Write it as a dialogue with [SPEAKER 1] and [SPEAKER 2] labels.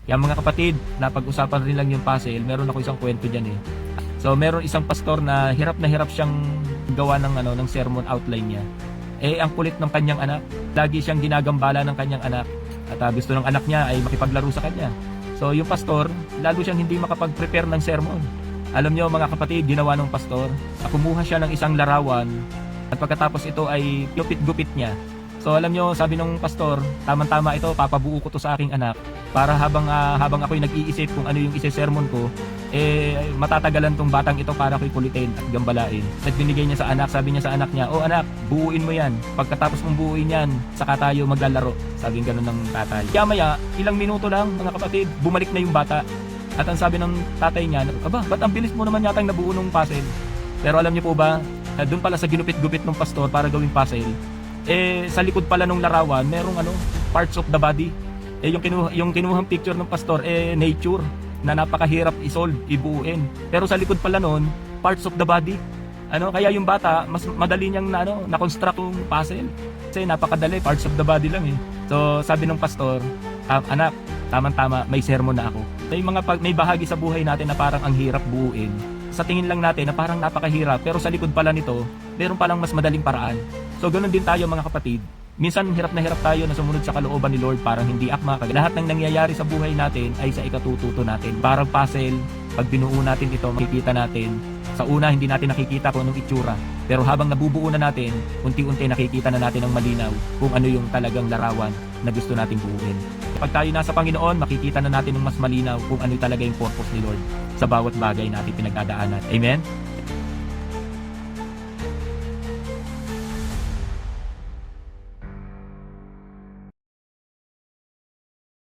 [SPEAKER 1] Yan mga kapatid, napag-usapan rin lang yung puzzle, meron ako isang kwento dyan eh. So meron isang pastor na hirap siyang gawa ng ng sermon outline niya. Eh ang kulit ng kanyang anak, lagi siyang ginagambala ng kanyang anak at gusto ng anak niya ay makipaglaro sa kanya. So yung pastor, lalo siyang hindi makapag-prepare ng sermon. Alam niyo mga kapatid, ginawa ng pastor, kumuha siya ng isang larawan at pagkatapos ito ay gupit-gupit niya. So alam nyo, sabi ng pastor, tamang-tama ito, papabuo ko to sa aking anak para habang ako'y nag-iisip kung ano yung ise-sermon ko, matatagalan tong batang ito para ako'y kulitin at gambalain. At binigay niya sa anak, sabi niya sa anak niya, "Oh anak, buuin mo yan. Pagkatapos mong buuin yan, saka tayo maglalaro." Sabi ganun ng tatay. Kaya maya, ilang minuto lang mga kapatid, bumalik na yung bata. At ang sabi ng tatay niya, "Aba, ba't ang bilis mo naman yatang nabuo ng puzzle?" Pero alam niyo po ba, doon pala sa ginupit-gupit ng pastor para gawing puzzle, sa likod pala nung larawan, merong parts of the body. Yung kinuhang picture ng pastor, nature, na napakahirap i-solve, ibuuin. Pero sa likod pala nun, parts of the body. Kaya yung bata, mas madali niyang na-construct yung puzzle. Kasi napakadali, parts of the body lang eh. So, sabi ng pastor, "Anak, tamang-tama, may sermon na ako." May bahagi sa buhay natin na parang ang hirap buuin. Sa tingin lang natin na parang napakahirap, pero sa likod pala nito, meron palang mas madaling paraan. So ganoon din tayo mga kapatid. Minsan hirap na hirap tayo na sumunod sa kalooban ni Lord, parang hindi akma. Lahat ng nangyayari sa buhay natin ay sa ikatututo natin. Parang puzzle, pag binuo natin ito, makikita natin. Sa una, hindi natin nakikita kung anong itsura. Pero habang nabubuo na natin, unti-unti nakikita na natin ng malinaw kung ano yung talagang larawan na gusto nating buuin. Pag tayo nasa Panginoon, makikita na natin ng mas malinaw kung ano talaga yung purpose ni Lord sa bawat bagay natin pinagdadaanan. Amen?